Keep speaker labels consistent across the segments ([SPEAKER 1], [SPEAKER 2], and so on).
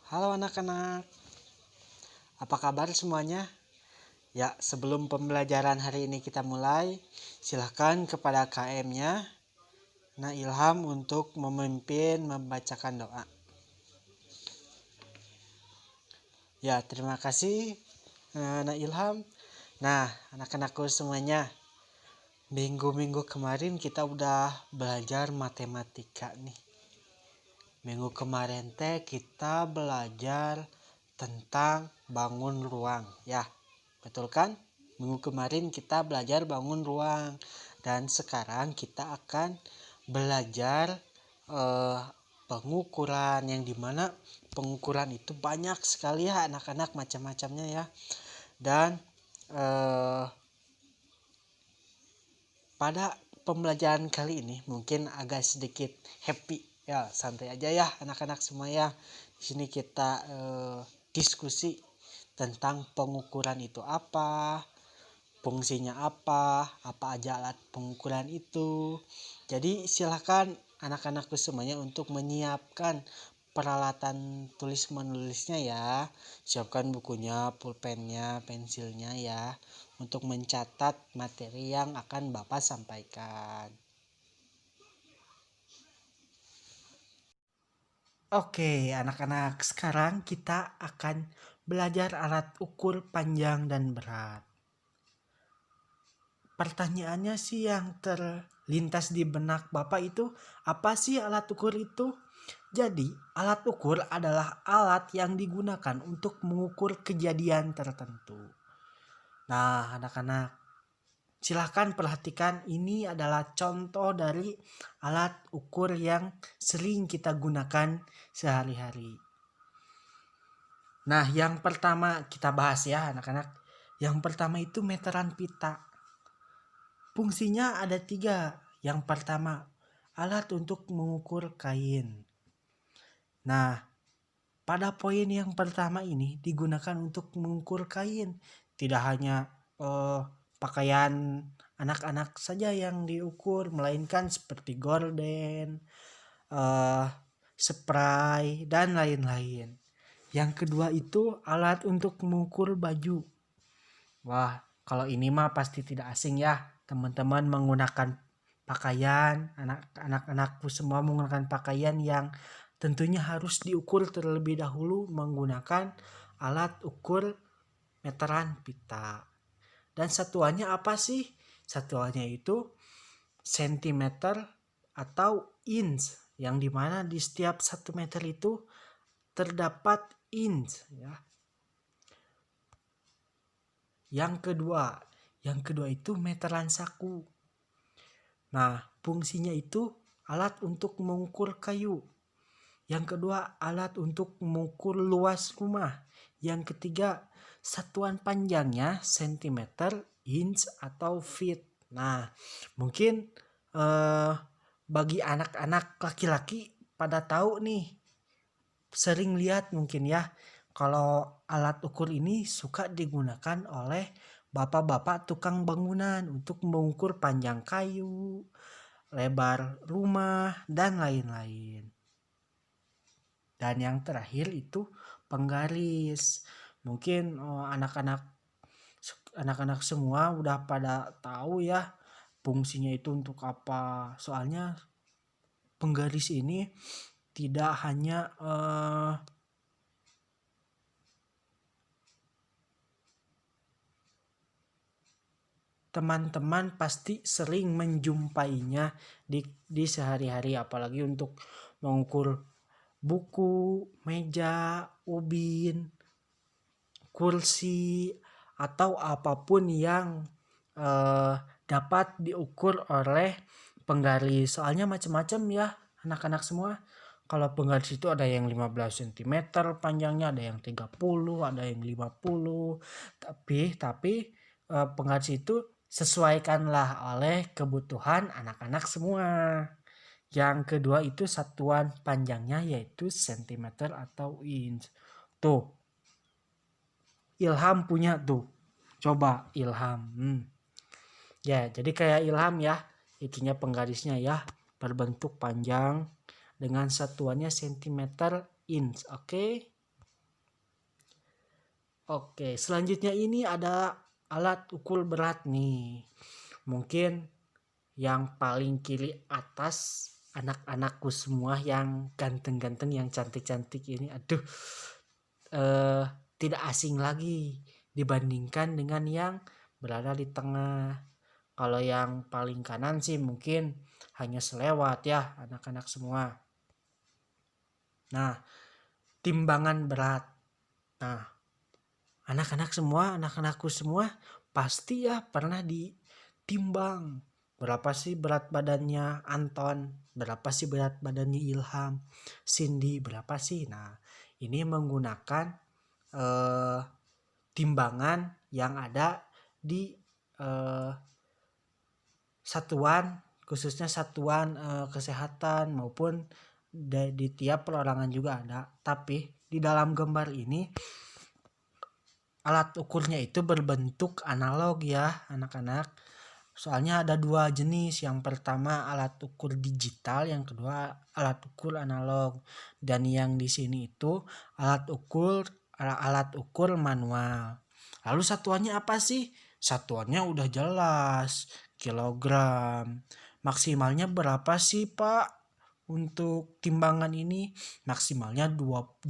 [SPEAKER 1] Halo anak-anak, apa kabar semuanya? Ya, sebelum pembelajaran hari ini kita mulai, silahkan kepada KM-nya, Nah Ilham untuk memimpin membacakan doa. Ya, terima kasih Nah Ilham. Nah, anak-anakku semuanya, minggu-minggu kemarin kita udah belajar matematika nih. Minggu kemarin kita belajar tentang bangun ruang, ya. Betul kan? Minggu kemarin kita belajar bangun ruang dan sekarang kita akan belajar pengukuran, yang dimana pengukuran itu banyak sekali ya anak-anak, macam-macamnya ya. Dan pada pembelajaran kali ini mungkin agak sedikit happy ya, santai aja ya anak-anak semua ya. Di sini kita diskusi tentang pengukuran itu apa, fungsinya apa aja alat pengukuran itu. Jadi silakan anak-anakku semuanya untuk menyiapkan peralatan tulis menulisnya ya. Siapkan bukunya, pulpennya, pensilnya ya, untuk mencatat materi yang akan Bapak sampaikan. Oke, anak-anak, sekarang kita akan belajar alat ukur panjang dan berat. Pertanyaannya sih yang terlintas di benak Bapak itu, apa sih alat ukur itu? Jadi, alat ukur adalah alat yang digunakan untuk mengukur kejadian tertentu. Nah, anak-anak, silahkan perhatikan, ini adalah contoh dari alat ukur yang sering kita gunakan sehari-hari. Nah, yang pertama kita bahas ya anak-anak. Yang pertama itu meteran pita. Fungsinya ada 3. Yang pertama, alat untuk mengukur kain. Nah, pada poin yang pertama ini digunakan untuk mengukur kain. Tidak hanya pakaian anak-anak saja yang diukur, melainkan seperti gorden, spray, dan lain-lain. Yang kedua itu alat untuk mengukur baju. Wah, kalau ini mah pasti tidak asing ya. Teman-teman menggunakan pakaian, anak-anakku semua menggunakan pakaian yang tentunya harus diukur terlebih dahulu menggunakan alat ukur meteran pita. Dan satuannya apa sih? Satuannya itu sentimeter atau inch, yang dimana di setiap 1 meter itu terdapat inch ya. Yang kedua itu meteran saku. Nah, fungsinya itu alat untuk mengukur kayu. Yang kedua, alat untuk mengukur luas rumah. Yang ketiga, satuan panjangnya sentimeter, inch, atau feet. Nah, mungkin bagi anak-anak laki-laki pada tahu nih, sering lihat mungkin ya, kalau alat ukur ini suka digunakan oleh bapak-bapak tukang bangunan untuk mengukur panjang kayu, lebar rumah, dan lain-lain. Dan yang terakhir itu penggaris. Mungkin anak-anak semua udah pada tahu ya fungsinya itu untuk apa. Soalnya penggaris ini tidak hanya teman-teman pasti sering menjumpainya di sehari-hari, apalagi untuk mengukur buku, meja, ubin, kursi, atau apapun yang dapat diukur oleh penggaris. Soalnya macam-macam ya anak-anak semua. Kalau penggaris itu ada yang 15 cm panjangnya, ada yang 30, ada yang 50. Tapi penggaris itu sesuaikanlah oleh kebutuhan anak-anak semua. Yang kedua itu satuan panjangnya yaitu sentimeter atau inch. Tuh, Ilham punya tuh. Coba Ilham. Ya, jadi kayak Ilham ya. Itunya penggarisnya ya. Berbentuk panjang dengan satuannya sentimeter, inch. Oke. Oke, selanjutnya ini ada alat ukur berat nih. Mungkin yang paling kiri atas anak-anakku semua yang ganteng-ganteng, yang cantik-cantik ini, aduh, tidak asing lagi dibandingkan dengan yang berada di tengah. Kalau yang paling kanan sih mungkin hanya selewat ya anak-anak semua. Nah, timbangan berat. Nah, anak-anakku semua pasti ya pernah ditimbang. Berapa sih berat badannya Anton? Berapa sih berat badannya Ilham? Cindy berapa sih? Nah, ini menggunakan timbangan yang ada di satuan, khususnya satuan kesehatan maupun di tiap perorangan juga ada. Tapi di dalam gambar ini alat ukurnya itu berbentuk analog ya anak-anak. Soalnya ada dua jenis. Yang pertama alat ukur digital, yang kedua alat ukur analog. Dan yang di sini itu alat ukur manual. Lalu satuannya apa sih? Satuannya udah jelas, kilogram. Maksimalnya berapa sih, Pak? Untuk timbangan ini maksimalnya 200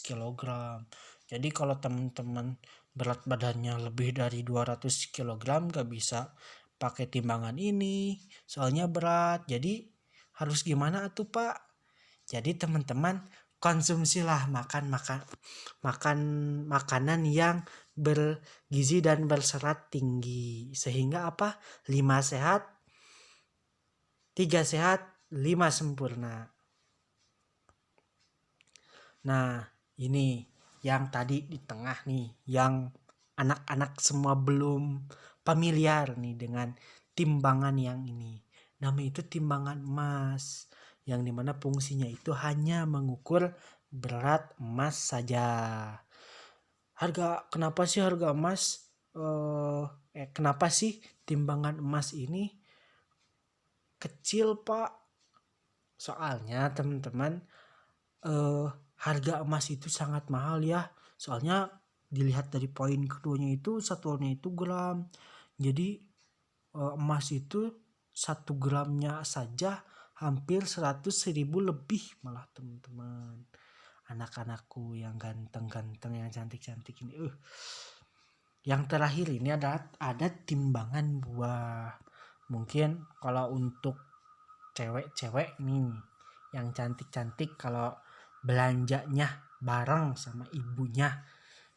[SPEAKER 1] kilogram. Jadi kalau teman-teman berat badannya lebih dari 200 kilogram gak bisa pakai timbangan ini, soalnya berat. Jadi harus gimana tuh Pak? Jadi teman-teman konsumsilah makanan yang bergizi dan berserat tinggi, sehingga apa? 5 sehat, 3 sehat, 5 sempurna. Nah, ini yang tadi di tengah nih, yang anak-anak semua belum familiar nih dengan timbangan yang ini. Namanya itu timbangan emas, yang dimana fungsinya itu hanya mengukur berat emas saja. Kenapa sih harga emas? Kenapa sih timbangan emas ini kecil, Pak? Soalnya teman-teman, harga emas itu sangat mahal ya. Soalnya dilihat dari poin keduanya itu satuannya itu gram. Jadi emas itu 1 gramnya saja hampir 100.000 lebih malah teman-teman. Anak-anakku yang ganteng-ganteng, yang cantik-cantik ini. Yang terakhir ini ada timbangan buah. Mungkin kalau untuk cewek-cewek nih yang cantik-cantik, kalau belanjanya bareng sama ibunya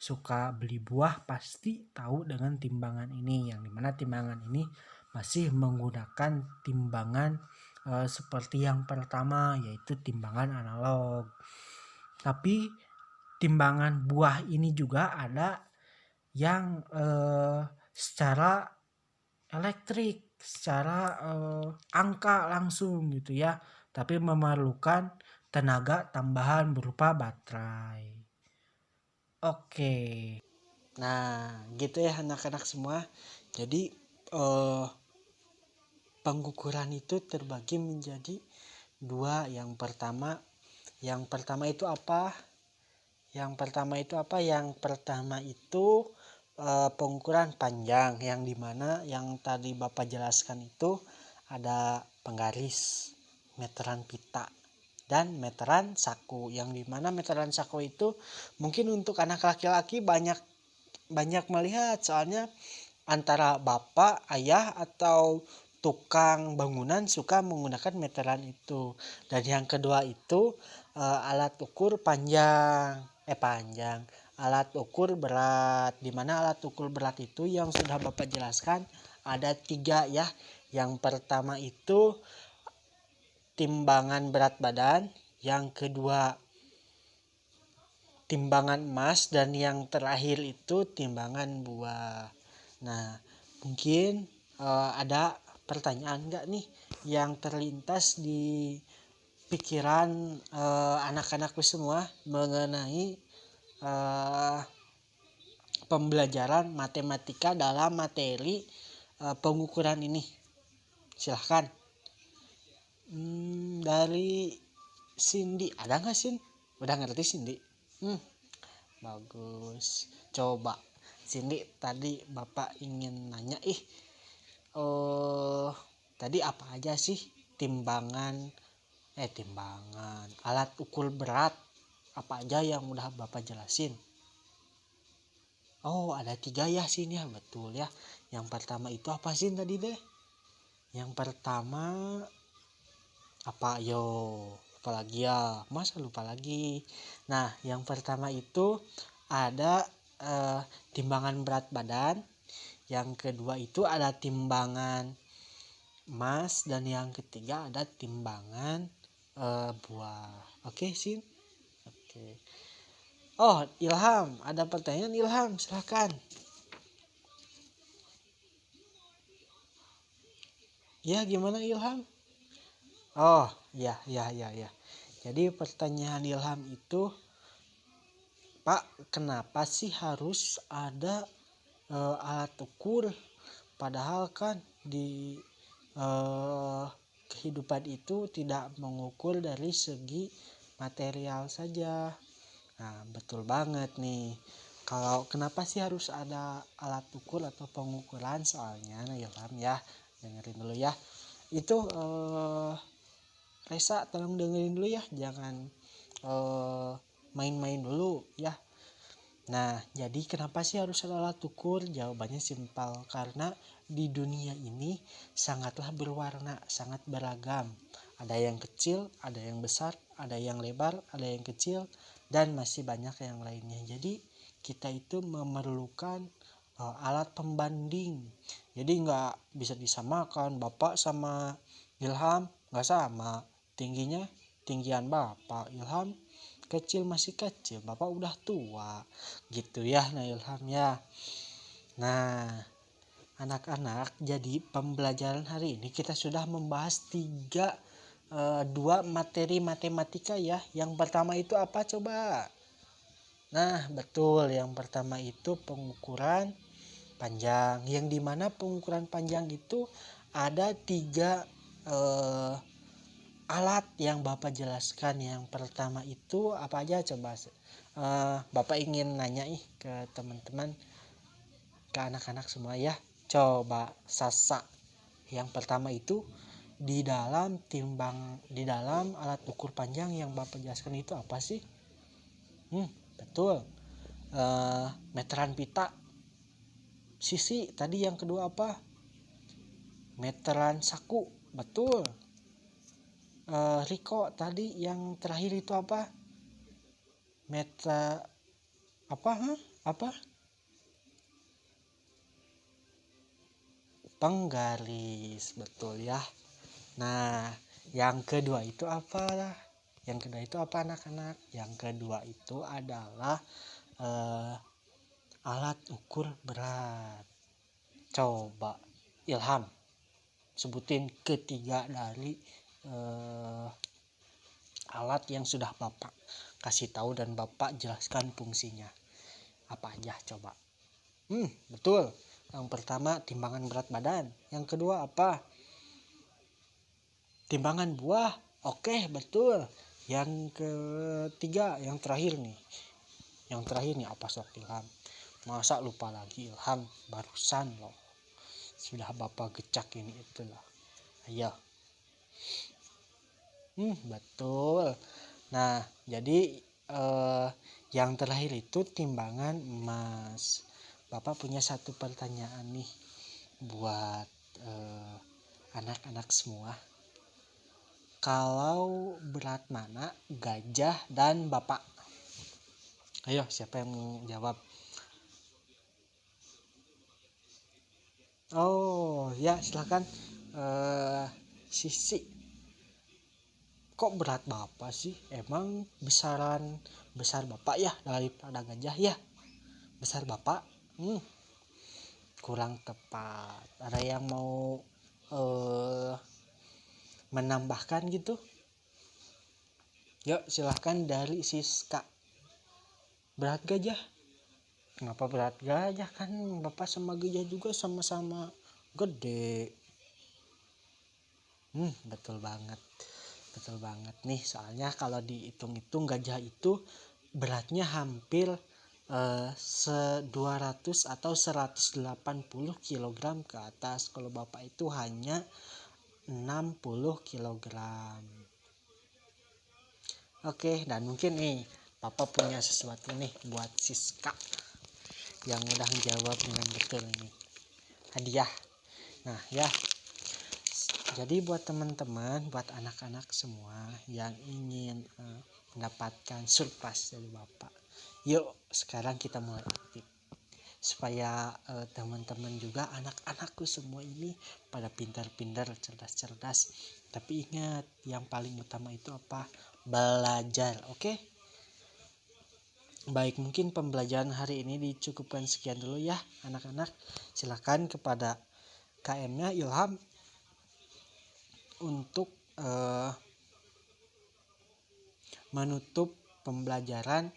[SPEAKER 1] suka beli buah, pasti tahu dengan timbangan ini, yang dimana timbangan ini masih menggunakan timbangan seperti yang pertama, yaitu timbangan analog. Tapi timbangan buah ini juga ada yang secara elektrik, secara angka langsung gitu ya, tapi memerlukan tenaga tambahan berupa baterai. Oke. Nah, gitu ya anak-anak semua. Jadi pengukuran itu terbagi menjadi dua. Yang pertama itu apa? Yang pertama itu pengukuran panjang, yang dimana yang tadi Bapak jelaskan itu ada penggaris, meteran pita, dan meteran saku. Yang dimana meteran saku itu mungkin untuk anak laki-laki banyak melihat, soalnya antara bapak, ayah, atau tukang bangunan suka menggunakan meteran itu. Dan yang kedua itu alat ukur alat ukur berat, dimana alat ukur berat itu yang sudah Bapak jelaskan ada 3 ya. Yang pertama itu timbangan berat badan, yang kedua timbangan emas, dan yang terakhir itu timbangan buah. Nah, mungkin ada pertanyaan nggak nih yang terlintas di pikiran anak-anakku semua mengenai pembelajaran matematika dalam materi pengukuran ini? Silahkan. Dari Cindy, ada nggak Cindy? Udah ngerti Cindy? bagus. Coba sini tadi Bapak ingin nanya tadi apa aja sih timbangan alat ukur berat apa aja yang udah Bapak jelasin? Oh, ada 3 ya sini ya, betul ya. Yang pertama itu apa sih tadi deh? Yang pertama apa yo? Lupa lagi ya, masa lupa lagi. Nah, yang pertama itu ada timbangan berat badan. Yang kedua itu ada timbangan emas, dan yang ketiga ada timbangan buah. Oke, Sin. Oke. Oh, Ilham, ada pertanyaan Ilham, silakan. Ya, gimana Ilham? Oh, ya. Jadi pertanyaan Ilham itu, Pak, kenapa sih harus ada alat ukur? Padahal kan di kehidupan itu tidak mengukur dari segi material saja. Nah, betul banget nih. Kalau kenapa sih harus ada alat ukur atau pengukuran? Soalnya, nah Ilham ya, dengerin dulu ya. Itu Resa tolong dengerin dulu ya, jangan main-main dulu ya. Nah, jadi kenapa sih harus ada alat ukur? Jawabannya simpel, karena di dunia ini sangatlah berwarna, sangat beragam. Ada yang kecil, ada yang besar, ada yang lebar, ada yang kecil, dan masih banyak yang lainnya. Jadi kita itu memerlukan alat pembanding. Jadi nggak bisa disamakan Bapak sama Ilham, nggak sama. Tinggian Bapak, Ilham kecil, masih kecil, Bapak udah tua gitu ya. Nah Ilham ya. Nah anak-anak, jadi pembelajaran hari ini kita sudah membahas dua materi matematika ya. Yang pertama itu apa coba? Nah betul, yang pertama itu pengukuran panjang, yang dimana pengukuran panjang itu ada 3 alat yang Bapak jelaskan. Yang pertama itu apa aja coba? Bapak ingin nanya ke teman-teman, ke anak-anak semua ya. Coba Sasa. Yang pertama itu di dalam alat ukur panjang yang Bapak jelaskan itu apa sih? Betul. Meteran pita. Sisi tadi yang kedua apa? Meteran saku. Betul. Riko tadi yang terakhir itu apa? Apa? Penggaris, betul ya. Nah, yang kedua itu apa? Anak-anak? Yang kedua itu adalah alat ukur berat. Coba Ilham sebutin ketiga dari alat yang sudah Bapak kasih tahu dan Bapak jelaskan fungsinya. Apa aja coba? Betul. Yang pertama timbangan berat badan. Yang kedua apa? Timbangan buah. Oke, betul. Yang ketiga, yang terakhir nih apa sok Ilham? Masa lupa lagi Ilham? Barusan loh sudah Bapak gecak ini itu loh. Ayo. Betul. Nah, jadi yang terakhir itu timbangan emas. Bapak punya satu pertanyaan nih buat anak-anak semua. Kalau berat mana gajah dan Bapak? Ayo, siapa yang mau jawab? Oh ya, silakan. Sisi, kok berat Bapak sih? Emang besar Bapak ya daripada gajah ya? Besar Bapak? Kurang tepat. Ada yang mau menambahkan gitu? Yuk silahkan dari Siska. Berat gajah? Kenapa berat gajah? Kan Bapak sama gajah juga sama-sama gede. Betul banget nih. Soalnya kalau dihitung-hitung gajah itu beratnya hampir 200 atau 180 kg ke atas. Kalau Bapak itu hanya 60 kg. Oke, dan mungkin nih Papa punya sesuatu nih buat Siska yang udah menjawab dengan betul ini. Hadiah. Nah, ya. Jadi buat teman-teman, buat anak-anak semua yang ingin mendapatkan surprise dari Bapak, yuk sekarang kita mulai aktif. Supaya teman-teman juga, anak-anakku semua ini pada pintar-pintar, cerdas-cerdas. Tapi ingat, yang paling utama itu apa? Belajar, oke? Baik, mungkin pembelajaran hari ini dicukupkan sekian dulu ya anak-anak. Silakan kepada KM-nya Ilham untuk menutup pembelajaran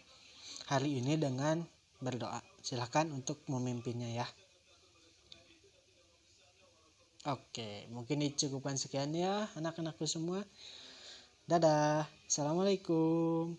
[SPEAKER 1] hari ini dengan berdoa. Silakan untuk memimpinnya ya. Oke, mungkin dicukupkan sekian ya anak-anakku semua. Dadah. Assalamualaikum.